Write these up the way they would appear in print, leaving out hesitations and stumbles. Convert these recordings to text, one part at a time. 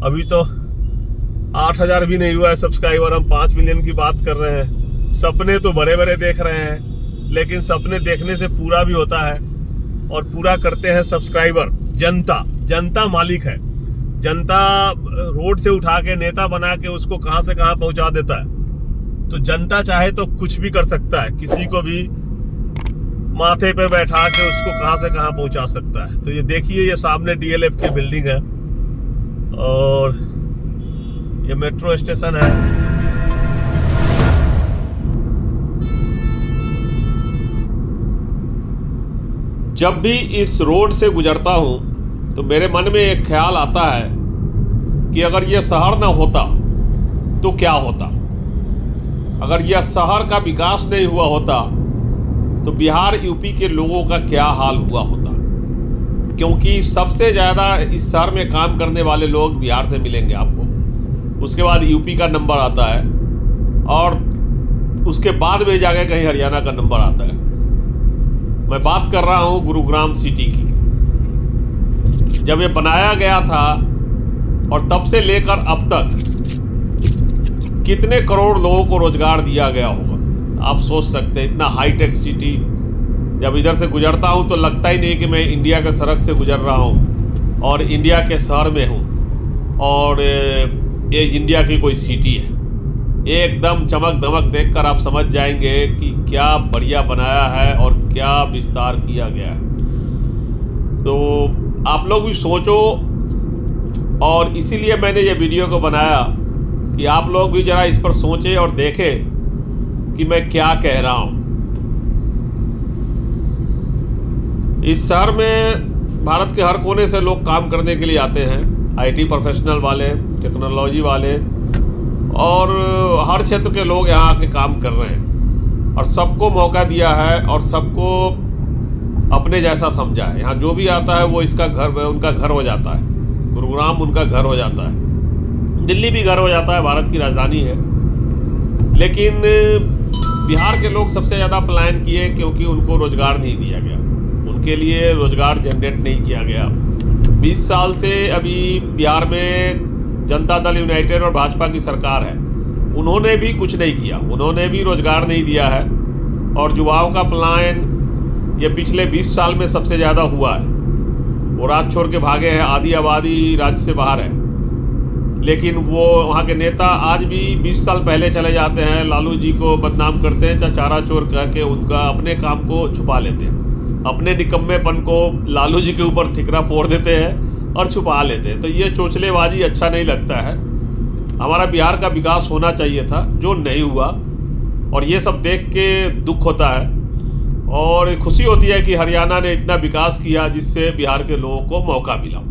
अभी तो 8,000 भी नहीं हुआ है सब्सक्राइबर, हम 5 मिलियन की बात कर रहे हैं। सपने तो बड़े बड़े देख रहे हैं, लेकिन सपने देखने से पूरा भी होता है, और पूरा करते हैं सब्सक्राइबर। जनता मालिक है। जनता रोड से उठा के नेता बना के उसको कहां से कहां पहुंचा देता है। तो जनता चाहे तो कुछ भी कर सकता है, किसी को भी माथे पे बैठा के उसको कहां से कहां पहुंचा सकता है। तो ये देखिए, ये सामने डीएलएफ की बिल्डिंग है और ये मेट्रो स्टेशन है। जब भी इस रोड से गुजरता हूं तो मेरे मन में एक ख्याल आता है कि अगर यह शहर ना होता तो क्या होता। अगर यह शहर का विकास नहीं हुआ होता तो बिहार यूपी के लोगों का क्या हाल हुआ होता। क्योंकि सबसे ज़्यादा इस शहर में काम करने वाले लोग बिहार से मिलेंगे आपको, उसके बाद यूपी का नंबर आता है और उसके बाद में जाके कहीं हरियाणा का नंबर आता है। मैं बात कर रहा हूँ गुरुग्राम सिटी की। जब ये बनाया गया था और तब से लेकर अब तक कितने करोड़ लोगों को रोजगार दिया गया होगा, आप सोच सकते हैं। इतना हाईटेक सिटी, जब इधर से गुजरता हूँ तो लगता ही नहीं कि मैं इंडिया के सड़क से गुजर रहा हूँ और इंडिया के शहर में हूँ और ये इंडिया की कोई सिटी है। एकदम चमक दमक देखकर आप समझ जाएंगे कि क्या बढ़िया बनाया है और क्या विस्तार किया गया है। तो आप लोग भी सोचो, और इसीलिए मैंने ये वीडियो को बनाया कि आप लोग भी ज़रा इस पर सोचें और देखें कि मैं क्या कह रहा हूँ। इस शहर में भारत के हर कोने से लोग काम करने के लिए आते हैं। आईटी प्रोफेशनल वाले, टेक्नोलॉजी वाले और हर क्षेत्र के लोग यहाँ आके काम कर रहे हैं और सबको मौका दिया है और सबको अपने जैसा समझा है। यहाँ जो भी आता है वो इसका घर, उनका घर हो जाता है। गुरुग्राम उनका घर हो जाता है, दिल्ली भी घर हो जाता है, भारत की राजधानी है। लेकिन बिहार के लोग सबसे ज़्यादा पलायन किए क्योंकि उनको रोज़गार नहीं दिया गया, उनके लिए रोज़गार जनरेट नहीं किया गया। 20 साल से अभी बिहार में जनता दल यूनाइटेड और भाजपा की सरकार है, उन्होंने भी कुछ नहीं किया, उन्होंने भी रोज़गार नहीं दिया है। और युवाओं का पलायन ये पिछले 20 साल में सबसे ज़्यादा हुआ है। वो राज्य छोड़ के भागे हैं, आधी आबादी राज्य से बाहर है। लेकिन वो वहाँ के नेता आज भी 20 साल पहले चले जाते हैं, लालू जी को बदनाम करते हैं, चाचारा चोर कह के उनका अपने काम को छुपा लेते हैं, अपने निकम्मेपन को लालू जी के ऊपर ठिकरा फोड़ देते हैं और छुपा लेते हैं। तो ये चोचलेबाजी अच्छा नहीं लगता है। हमारा बिहार का विकास होना चाहिए था, जो नहीं हुआ, और ये सब देख के दुख होता है। और खुशी होती है कि हरियाणा ने इतना विकास किया जिससे बिहार के लोगों को मौका मिला।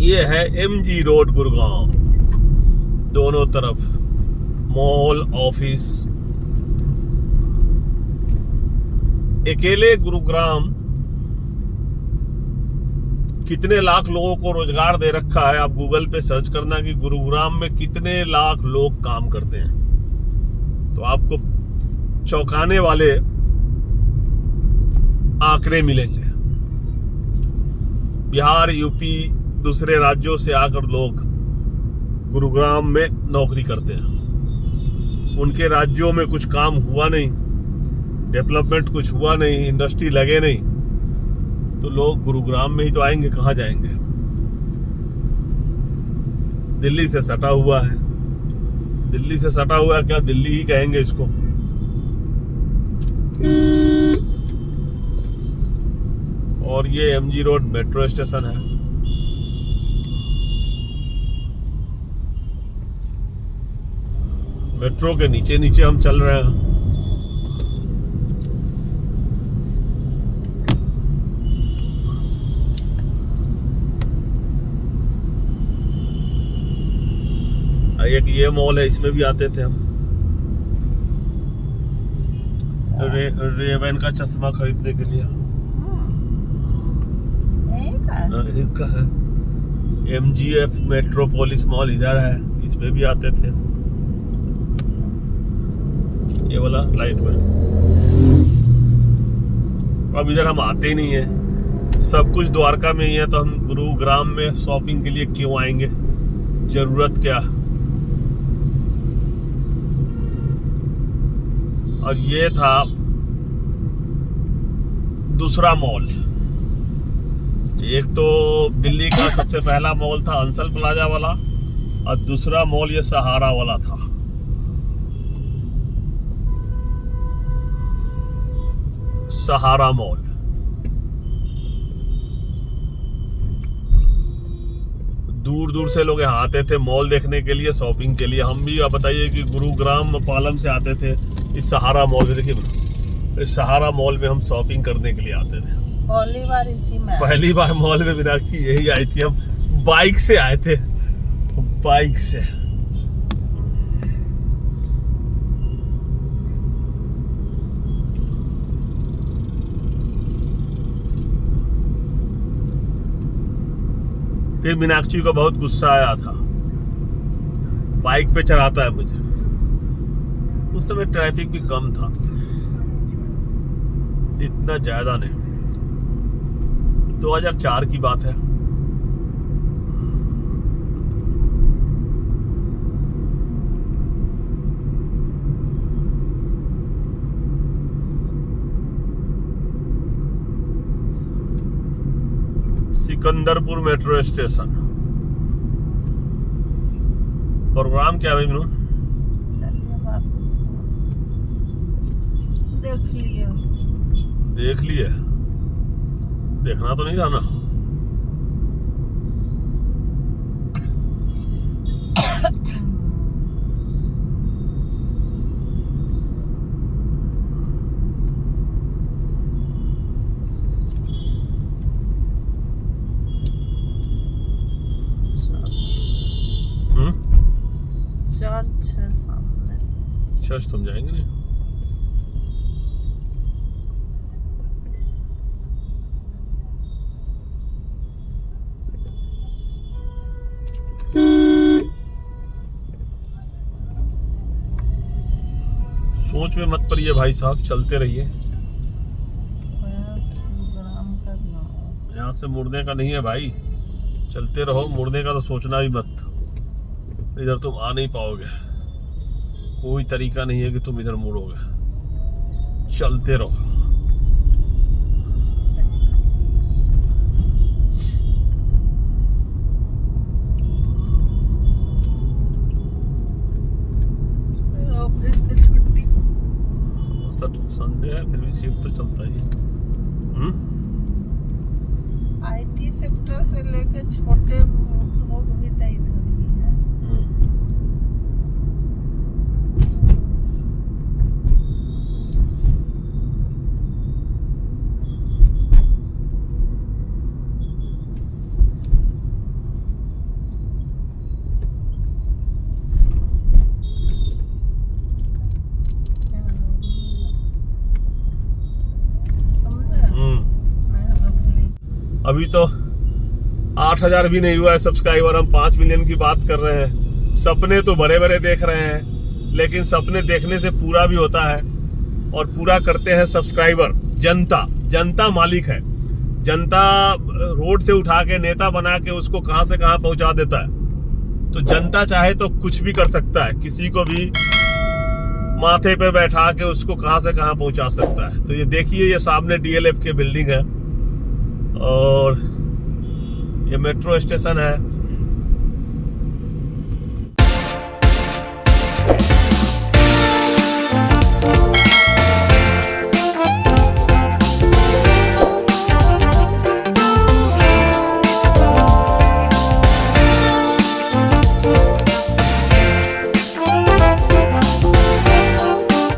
ये है एमजी रोड गुरुग्राम, दोनों तरफ मॉल, ऑफिस। अकेले गुरुग्राम कितने लाख लोगों को रोजगार दे रखा है। आप गूगल पे सर्च करना कि गुरुग्राम में कितने लाख लोग काम करते हैं, तो आपको चौंकाने वाले आंकड़े मिलेंगे। बिहार, यूपी, दूसरे राज्यों से आकर लोग गुरुग्राम में नौकरी करते हैं। उनके राज्यों में कुछ काम हुआ नहीं, डेवलपमेंट कुछ हुआ नहीं, इंडस्ट्री लगे नहीं, तो लोग गुरुग्राम में ही तो आएंगे, कहाँ जाएंगे। दिल्ली से सटा हुआ है, दिल्ली से सटा हुआ है, क्या दिल्ली ही कहेंगे इसको। और ये एमजी रोड मेट्रो स्टेशन है। मेट्रो के नीचे नीचे हम चल रहे हैं। एक ये मॉल है, इसमें भी आते थे हम। रेबन का चश्मा खरीदने के लिए का है। MGF मेट्रोपोलिस मॉल इधर है, इसमें भी आते थे। ये वाला लाइट में। अब इधर हम आते ही नहीं है, सब कुछ द्वारका में ही है, तो हम गुरुग्राम में शॉपिंग के लिए क्यों आएंगे, जरूरत क्या। और ये था दूसरा मॉल। एक तो दिल्ली का सबसे पहला मॉल था अंसल प्लाजा वाला, और दूसरा मॉल ये सहारा वाला था। सहारा मॉल। दूर दूर से लोग यहाँ आते थे मॉल देखने के लिए, शॉपिंग के लिए। हम भी, आप बताइए कि गुरुग्राम पालम से आते थे इस सहारा मॉल में। देखिए इस सहारा मॉल में हम शॉपिंग करने के लिए आते थे। पहली बार मॉल में मीनाक्षी यही आई थी। हम बाइक से आए थे, बाइक से। फिर मीनाक्षी को बहुत गुस्सा आया था, बाइक पे चढ़ाता है मुझे। उस समय ट्रैफिक भी कम था, इतना ज्यादा नहीं। 2004 की बात है। Sikandarpur metro station. प्रोग्राम क्या है भाई मीनू? चलिए वापस देख लिए। देखना तो नहीं था ना। चर्च है सामने। चर्च तुम जाएंगे नहीं? सोच में मत पड़िए भाई साहब, चलते रहिए। यहाँ से मुड़ने का नहीं है भाई, चलते रहो। मुड़ने का तो सोचना भी मत, इधर तुम आ नहीं पाओगे। कोई तरीका नहीं है कि तुम इधर मुड़ोगे, चलते रहो। संडे है फिर भी शिफ्ट तो चलता ही है। IT सेक्टर से लेके छोटे उद्योग भी तो इधर ही है। अभी तो 8,000 भी नहीं हुआ है सब्सक्राइबर, हम 5 मिलियन की बात कर रहे हैं। सपने तो बड़े बड़े देख रहे हैं, लेकिन सपने देखने से पूरा भी होता है, और पूरा करते हैं सब्सक्राइबर। जनता मालिक है। जनता रोड से उठा के नेता बना के उसको कहां से कहां पहुंचा देता है। तो जनता चाहे तो कुछ भी कर सकता है, किसी को भी माथे पे बैठा के उसको कहां से कहां पहुंचा सकता है। तो ये देखिए, ये सामने DLF की बिल्डिंग है और ये मेट्रो स्टेशन है।